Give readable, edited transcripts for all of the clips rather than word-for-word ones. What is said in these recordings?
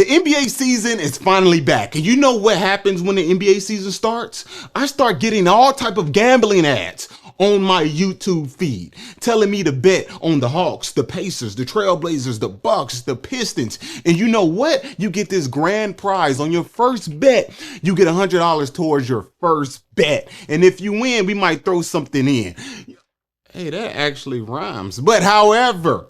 The NBA season is finally back, and you know what happens when the NBA season starts? I start getting all type of gambling ads on my YouTube feed telling me to bet on the Hawks, the Pacers, the Trailblazers, the Bucks, the Pistons. And you know what? You get this grand prize on your first bet. You get $100 towards your first bet. And if you win, we might throw something in. Hey, that actually rhymes. But however,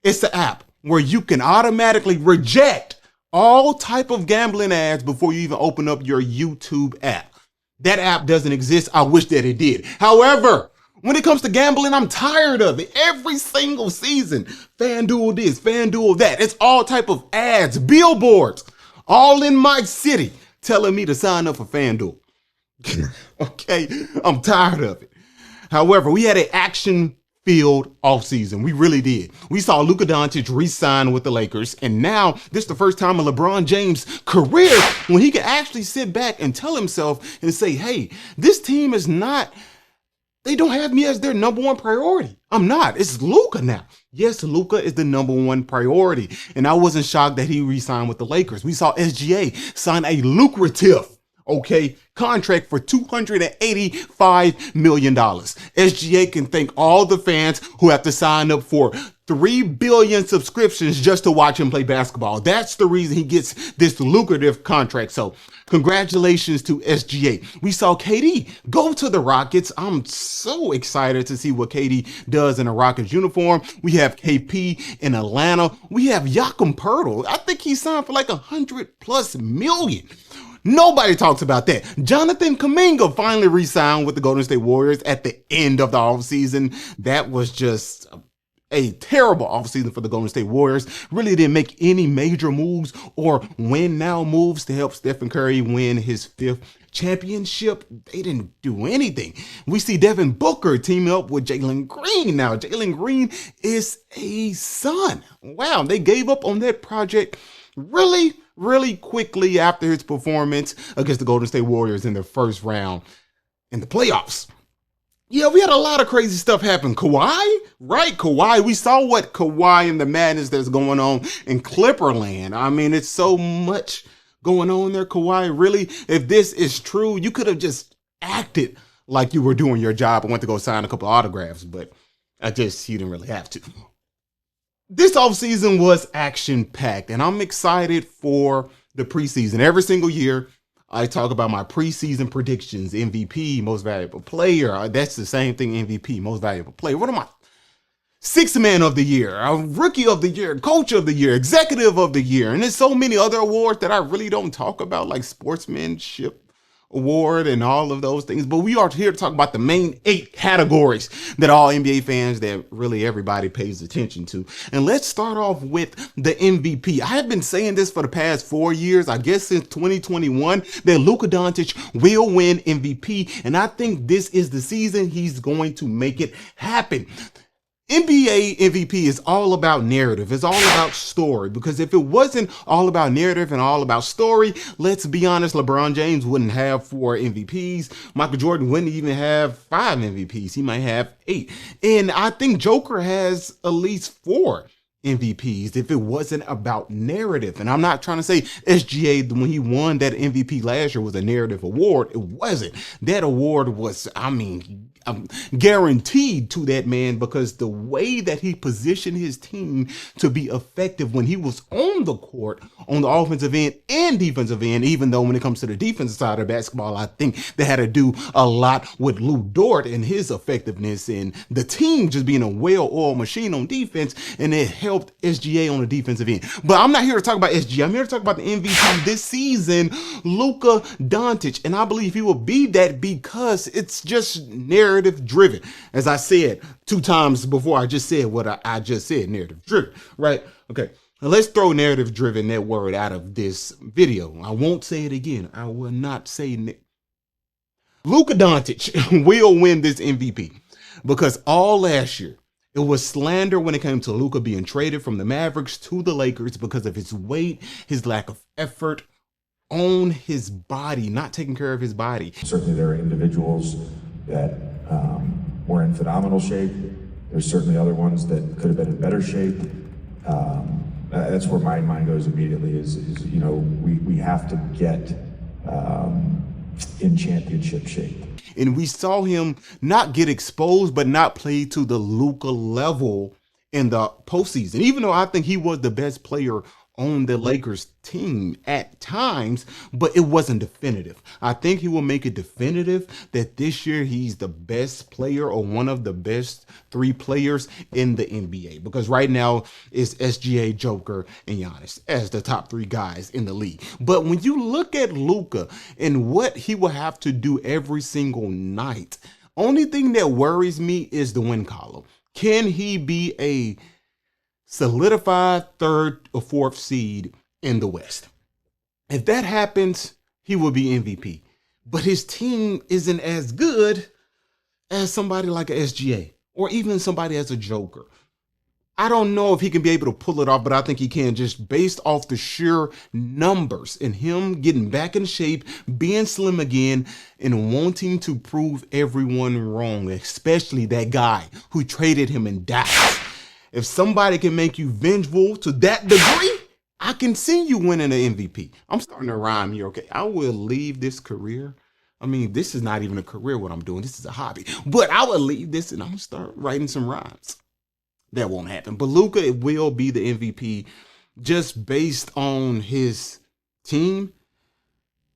it's an app where you can automatically reject all type of gambling ads before you even open up your YouTube app. That app doesn't exist. I wish that it did. However, when it comes to gambling, I'm tired of it. Every single season, FanDuel this, FanDuel that. It's all type of ads, billboards, all in my city telling me to sign up for FanDuel. Okay, I'm tired of it. However, we had an action-filled offseason. We really did. We saw Luka Doncic re-sign with the Lakers, and now this is the first time in LeBron James' career when he can actually sit back and tell himself and say, hey, this team is not, they don't have me as their number one priority. I'm not. It's Luka now. Yes, Luka is the number one priority, and I wasn't shocked that he re-signed with the Lakers. We saw SGA sign a lucrative contract for $285 million. SGA can thank all the fans who have to sign up for 3 billion subscriptions just to watch him play basketball. That's the reason he gets this lucrative contract. So congratulations to SGA. We saw KD go to the Rockets. I'm so excited to see what KD does in a Rockets uniform. We have KP in Atlanta. We have Jakob Poeltl. I think he signed for like $100+ million. Nobody talks about that. Jonathan Kuminga finally re-signed with the Golden State Warriors at the end of the offseason. That was just a terrible offseason for the Golden State Warriors. Really didn't make any major moves or win now moves to help Stephen Curry win his 5th championship. They didn't do anything. We see Devin Booker teaming up with Jalen Green now. Jalen Green is a son. Wow, they gave up on that project really quickly after his performance against the Golden State Warriors in the first round in the playoffs. Yeah, we had a lot of crazy stuff happen. Kawhi, right? Kawhi. We saw what Kawhi and the madness that's going on in Clipperland. I mean, it's so much going on there, Kawhi. Really, if this is true, you could have just acted like you were doing your job and went to go sign a couple of autographs, but you didn't really have to. This offseason was action-packed, and I'm excited for the preseason. Every single year, I talk about my preseason predictions, MVP, most valuable player. That's the same thing, MVP, most valuable player. What am I? Sixth man of the year, rookie of the year, coach of the year, executive of the year. And there's so many other awards that I really don't talk about, like sportsmanship award and all of those things, but we are here to talk about the main 8 categories that all NBA fans, that really everybody pays attention to. And let's start off with the MVP. I have been saying this for the past 4 years, I guess since 2021, that Luka Doncic will win MVP, and I think this is the season he's going to make it happen. NBA MVP is all about narrative. It's all about story, because if it wasn't all about narrative and all about story, let's be honest, LeBron James wouldn't have 4 MVPs. Michael Jordan wouldn't even have 5 MVPs. He might have 8. And I think Joker has at least 4 MVPs if it wasn't about narrative. And I'm not trying to say SGA, when he won that MVP last year, was a narrative award. It wasn't. That award was, guaranteed to that man, because the way that he positioned his team to be effective when he was on the court, on the offensive end and defensive end, even though when it comes to the defensive side of basketball, I think they had to do a lot with Lou Dort and his effectiveness and the team just being a well-oiled machine on defense, and it helped SGA on the defensive end. But I'm not here to talk about SGA. I'm here to talk about the MVP this season, Luka Doncic, and I believe he will be that because it's just narrative driven. As I said 2 times before, I just said what I just said, narrative driven, right? Okay, now let's throw narrative driven, that word, out of this video. I won't say it again. I will not say Luka Doncic will win this MVP, because all last year it was slander when it came to Luka being traded from the Mavericks to the Lakers because of his weight, his lack of effort on his body, not taking care of his body. Certainly there are individuals that were in phenomenal shape. There's certainly other ones that could have been in better shape. that's where my mind goes immediately is we have to get in championship shape. And we saw him not get exposed, but not play to the Luka level in the postseason. Even though I think he was the best player on the Lakers team at times, but it wasn't definitive. I think he will make it definitive that this year he's the best player or one of the best three players in the NBA, because right now it's SGA, Joker, and Giannis as the top three guys in the league. But when you look at Luka and what he will have to do every single night, only thing that worries me is the win column. Can he be a solidified third or fourth seed in the West? If that happens, he will be MVP. But his team isn't as good as somebody like a SGA or even somebody as a Joker. I don't know if he can be able to pull it off, but I think he can, just based off the sheer numbers and him getting back in shape, being slim again, and wanting to prove everyone wrong, especially that guy who traded him in Dallas. If somebody can make you vengeful to that degree, I can see you winning an MVP. I'm starting to rhyme here, okay? I will leave this career. I mean, this is not even a career what I'm doing. This is a hobby. But I will leave this and I'm going to start writing some rhymes. That won't happen. But Luka will be the MVP just based on his team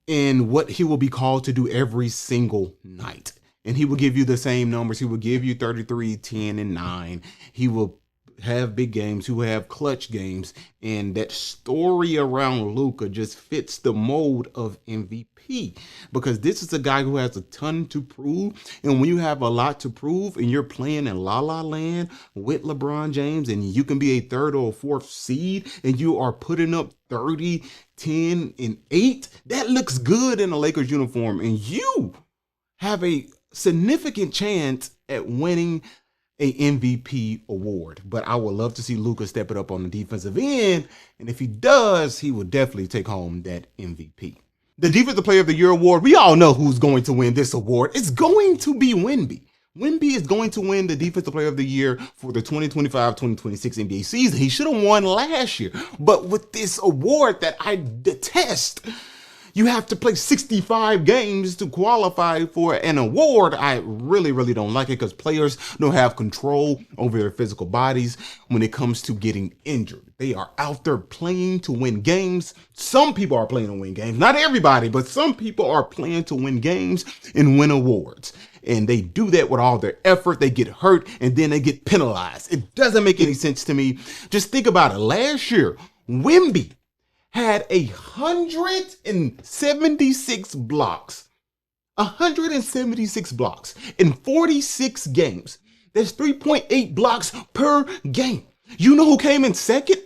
and what he will be called to do every single night. And he will give you the same numbers. He will give you 33, 10, and 9. He will have big games, who have clutch games, and that story around Luka just fits the mold of MVP, because this is a guy who has a ton to prove. And when you have a lot to prove and you're playing in La La Land with LeBron James, and you can be a third or fourth seed and you are putting up 30, 10, and 8, that looks good in a Lakers uniform, and you have a significant chance at winning a MVP award. But I would love to see Luka step it up on the defensive end. And if he does, he will definitely take home that MVP. The Defensive Player of the Year award, we all know who's going to win this award. It's going to be Wemby. Wemby is going to win the Defensive Player of the Year for the 2025-2026 NBA season. He should have won last year. But with this award that I detest, you have to play 65 games to qualify for an award. I really don't like it, because players don't have control over their physical bodies when it comes to getting injured. They are out there playing to win games. Some people are playing to win games. Not everybody, but some people are playing to win games and win awards. And they do that with all their effort. They get hurt and then they get penalized. It doesn't make any sense to me. Just think about it. Last year, Wemby had 176 blocks. 176 blocks in 46 games. That's 3.8 blocks per game. You know who came in second?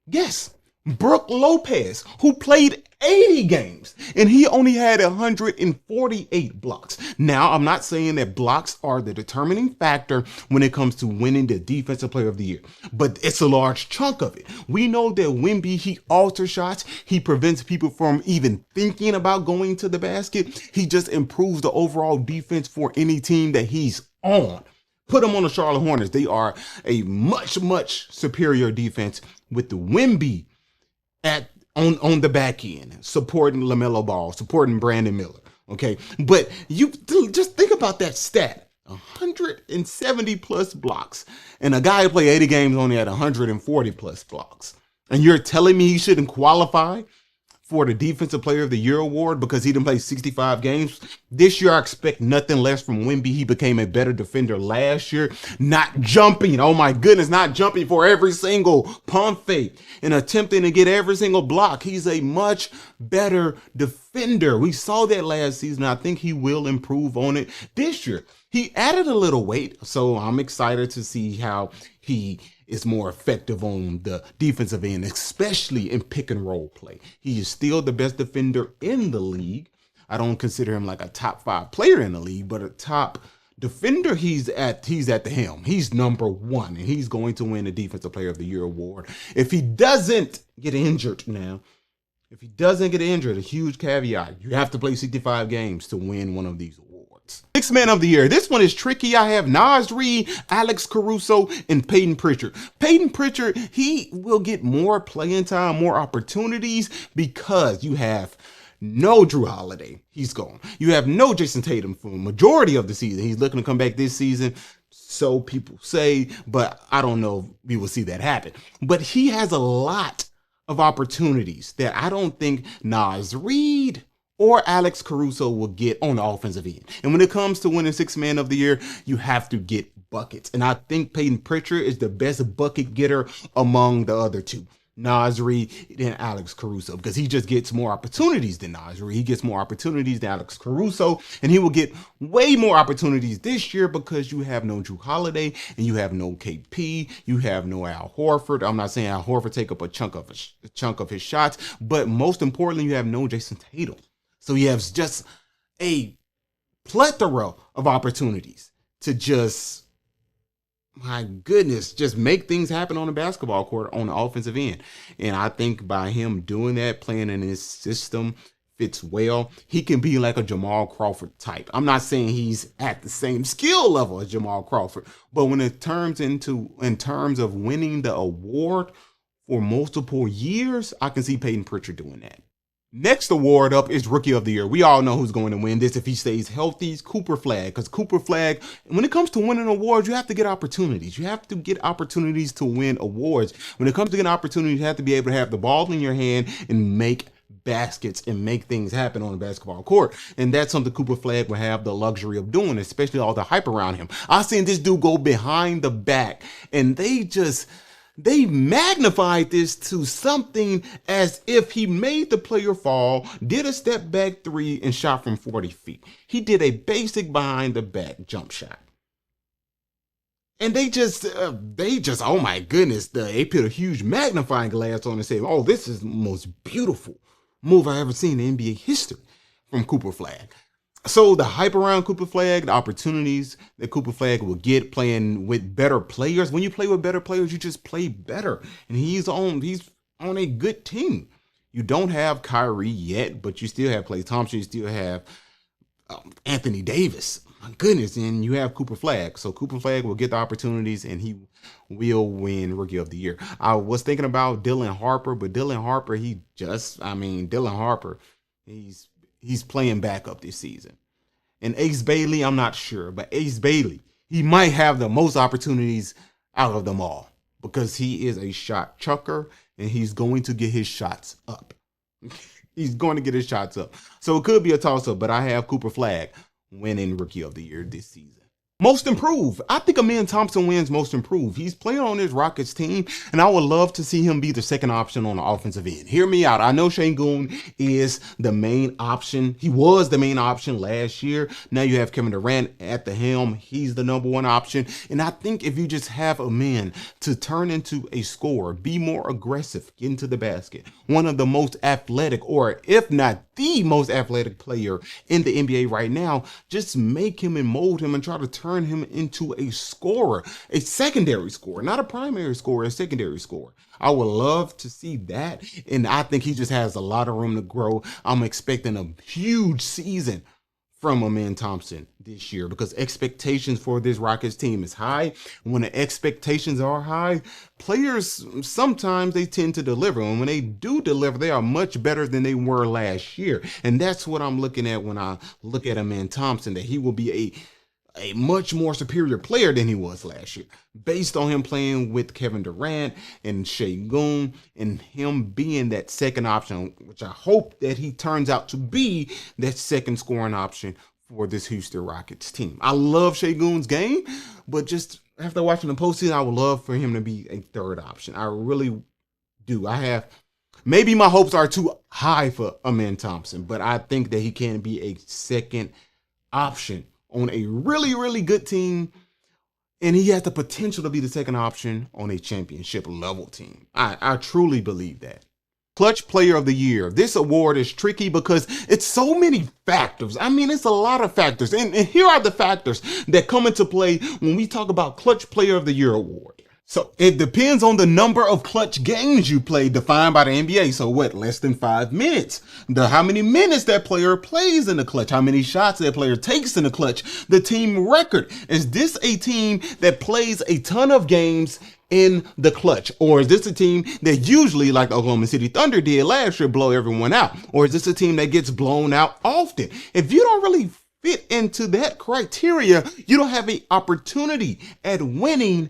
Guess. Brook Lopez, who played 80 games, and he only had 148 blocks. Now, I'm not saying that blocks are the determining factor when it comes to winning the Defensive Player of the Year, but it's a large chunk of it. We know that Wemby, he alters shots. He prevents people from even thinking about going to the basket. He just improves the overall defense for any team that he's on. Put them on the Charlotte Hornets. They are a much superior defense with the Wemby on the back end, supporting LaMelo Ball, supporting Brandon Miller. Okay. But you just think about that stat, 170 plus blocks, and a guy who played 80 games only had 140 plus blocks. And you're telling me he shouldn't qualify for the Defensive Player of the Year award because he didn't play 65 games? This year, I expect nothing less from Wemby. He became a better defender last year, not jumping. Oh my goodness, not jumping for every single pump fake and attempting to get every single block. He's a much better defender. We saw that last season. I think he will improve on it this year. He added a little weight, so I'm excited to see how he is more effective on the defensive end, especially in pick and roll play. He is still the best defender in the league. I don't consider him like a top 5 player in the league, but a top defender. He's at the helm. He's number 1, and he's going to win the Defensive Player of the Year award. If he doesn't get injured now, a huge caveat, you have to play 65 games to win one of these awards. Sixth man of the year. This one is tricky. I have Naz Reid, Alex Caruso, and Peyton Pritchard. Peyton Pritchard, he will get more playing time, more opportunities because you have no Jrue Holiday. He's gone. You have no Jason Tatum for the majority of the season. He's looking to come back this season. So people say, but I don't know if we will see that happen. But he has a lot of opportunities that I don't think Naz Reid or Alex Caruso will get on the offensive end. And when it comes to winning sixth man of the year, you have to get buckets. And I think Peyton Pritchard is the best bucket getter among the other two, Naz Reid and Alex Caruso, because he just gets more opportunities than Naz Reid. He gets more opportunities than Alex Caruso, and he will get way more opportunities this year because you have no Jrue Holiday and you have no KP. You have no Al Horford. I'm not saying Al Horford take up a chunk of his shots, but most importantly, you have no Jason Tatum. So he has just a plethora of opportunities to just, my goodness, just make things happen on the basketball court on the offensive end. And I think by him doing that, playing in his system fits well, he can be like a Jamal Crawford type. I'm not saying he's at the same skill level as Jamal Crawford, but when it turns in terms of winning the award for multiple years, I can see Peyton Pritchard doing that. Next award up is Rookie of the Year. We all know who's going to win this if he stays healthy. It's Cooper Flagg, because Cooper Flagg, when it comes to winning awards, you have to get opportunities. You have to get opportunities to win awards. When it comes to getting opportunities, you have to be able to have the ball in your hand and make baskets and make things happen on the basketball court. And that's something Cooper Flagg will have the luxury of doing, especially all the hype around him. I've seen this dude go behind the back, and they magnified this to something as if he made the player fall, did a step back three, and shot from 40 feet. He did a basic behind the back jump shot. And they just, oh my goodness, they put a huge magnifying glass on and say, oh, this is the most beautiful move I've ever seen in NBA history from Cooper Flagg. So the hype around Cooper Flagg, the opportunities that Cooper Flagg will get playing with better players. When you play with better players, you just play better. And he's on a good team. You don't have Kyrie yet, but you still have Klay Thompson. You still have Anthony Davis. My goodness. And you have Cooper Flagg. So Cooper Flagg will get the opportunities and he will win Rookie of the Year. I was thinking about Dylan Harper, but Dylan Harper, he's playing backup this season. And Ace Bailey, I'm not sure, but Ace Bailey, he might have the most opportunities out of them all because he is a shot chucker and he's going to get his shots up. He's going to get his shots up. So it could be a toss-up, but I have Cooper Flagg winning Rookie of the Year this season. Most improved. I think Amen Thompson wins most improved. He's playing on this Rockets team, and I would love to see him be the second option on the offensive end. Hear me out. I know Sengun is the main option. He was the main option last year. Now you have Kevin Durant at the helm. He's the number one option. And I think if you just have Amen to turn into a scorer, be more aggressive, get into the basket, one of the most athletic, or if not the most athletic player in the NBA right now, just make him and mold him and try to turn him into a scorer, a secondary scorer, not a primary scorer, a secondary scorer. I would love to see that. And I think he just has a lot of room to grow. I'm expecting a huge season from Amen Thompson this year because expectations for this Rockets team is high. When the expectations are high, players, sometimes they tend to deliver. And when they do deliver, they are much better than they were last year. And that's what I'm looking at when I look at Amen Thompson, that he will be a much more superior player than he was last year, based on him playing with Kevin Durant and Sengun and him being that second option, which I hope that he turns out to be that second scoring option for this Houston Rockets team. I love Sengun's game, but just after watching the postseason, I would love for him to be a third option. I really do. Maybe my hopes are too high for Amen Thompson, but I think that he can be a second option on a really, really good team, and he has the potential to be the second option on a championship level team. I truly believe that. Clutch Player of the Year. This award is tricky because it's so many factors. I mean, it's a lot of factors, and here are the factors that come into play when we talk about Clutch Player of the Year award. So it depends on the number of clutch games you play, defined by the NBA. So what, less than 5 minutes? How many minutes that player plays in the clutch, how many shots that player takes in the clutch, the team record. Is this a team that plays a ton of games in the clutch? Or is this a team that usually, like the Oklahoma City Thunder did last year, blow everyone out? Or is this a team that gets blown out often? If you don't really fit into that criteria, you don't have an opportunity at winning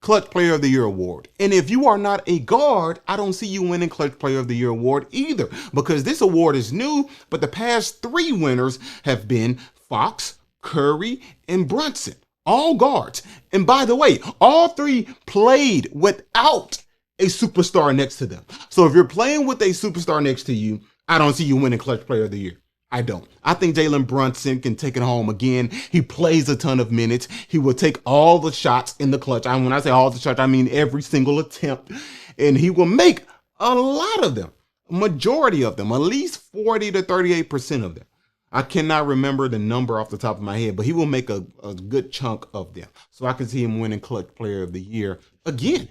Clutch Player of the Year award. And if you are not a guard, I don't see you winning Clutch Player of the Year award either, because this award is new, but the past 3 winners have been Fox, Curry, and Brunson, all guards. And by the way, all 3 played without a superstar next to them. So if you're playing with a superstar next to you, I don't see you winning Clutch Player of the Year. I don't. I think Jalen Brunson can take it home again. He plays a ton of minutes. He will take all the shots in the clutch. When I say all the shots, I mean every single attempt. And he will make a lot of them, majority of them, at least 40 to 38% of them. I cannot remember the number off the top of my head, but he will make a good chunk of them. So I can see him winning Clutch Player of the Year again.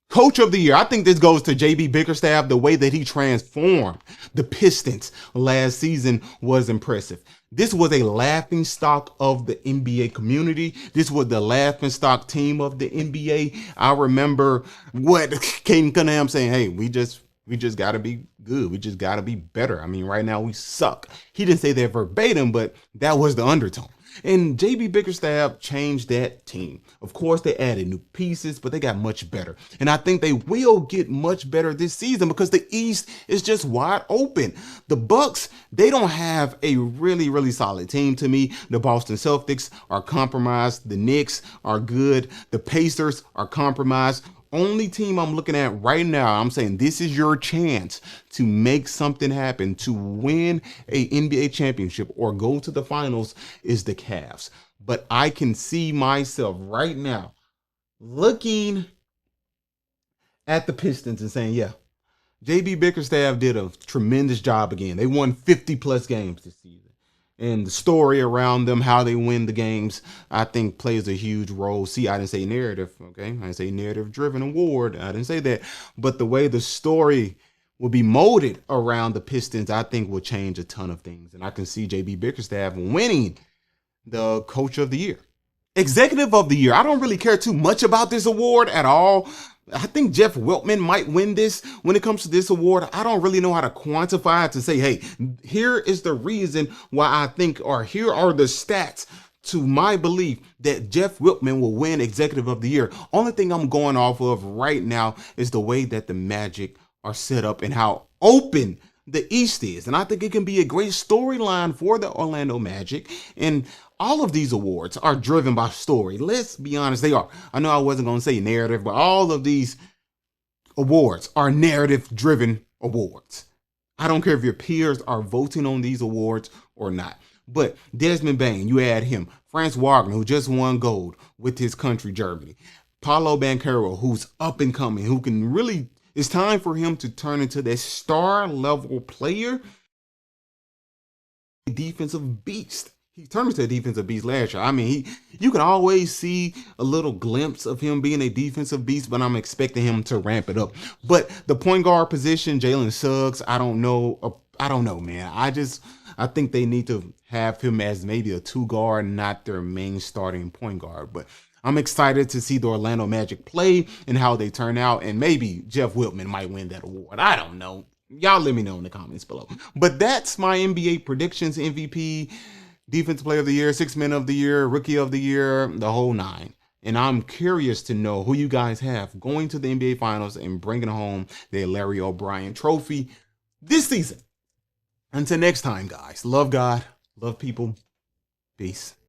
Coach of the Year, I think this goes to JB Bickerstaff. The way that he transformed the Pistons last season was impressive. This was a laughing stock of the NBA community. This was the laughing stock team of the NBA. I remember what Caden Cunningham saying, hey, we just got to be good. We just got to be better. I mean, right now we suck. He didn't say that verbatim, but that was the undertone. And JB Bickerstaff changed that team. Of course, they added new pieces, but they got much better. And I think they will get much better this season because the East is just wide open. The Bucks, they don't have a really, really solid team to me. The Boston Celtics are compromised. The Knicks are good. The Pacers are compromised. Only team I'm looking at right now, I'm saying this is your chance to make something happen, to win a NBA championship or go to the finals, is the Cavs. But I can see myself right now looking at the Pistons and saying, yeah, JB Bickerstaff did a tremendous job again. They won 50 plus games this season. And the story around them, how they win the games, I think plays a huge role. See, I didn't say narrative, okay? I didn't say narrative-driven award. I didn't say that. But the way the story will be molded around the Pistons, I think will change a ton of things. And I can see JB Bickerstaff winning the Coach of the Year. Executive of the Year, I don't really care too much about this award at all. I think Jeff Weltman might win this when it comes to this award. I don't really know how to quantify it to say, hey, here is the reason why I think, or here are the stats to my belief that Jeff Weltman will win Executive of the Year. Only thing I'm going off of right now is the way that the Magic are set up and how open the East is. And I think it can be a great storyline for the Orlando Magic. And all of these awards are driven by story. Let's be honest, they are. I know I wasn't going to say narrative, but all of these awards are narrative-driven awards. I don't care if your peers are voting on these awards or not. But Desmond Bane, you add him. Franz Wagner, who just won gold with his country, Germany. Paolo Banchero, who's up and coming, who can really, it's time for him to turn into that star-level player, defensive beast. He turned into a defensive beast last year. I mean, you can always see a little glimpse of him being a defensive beast, but I'm expecting him to ramp it up. But the point guard position, Jalen Suggs, I don't know, man. I think they need to have him as maybe a 2 guard, not their main starting point guard. But I'm excited to see the Orlando Magic play and how they turn out. And maybe Jeff Weltman might win that award. I don't know. Y'all let me know in the comments below. But that's my NBA predictions, MVP, Defensive Player of the Year, Sixth Man of the Year, Rookie of the Year, the whole 9. And I'm curious to know who you guys have going to the NBA Finals and bringing home the Larry O'Brien trophy this season. Until next time, guys. Love God, love people. Peace.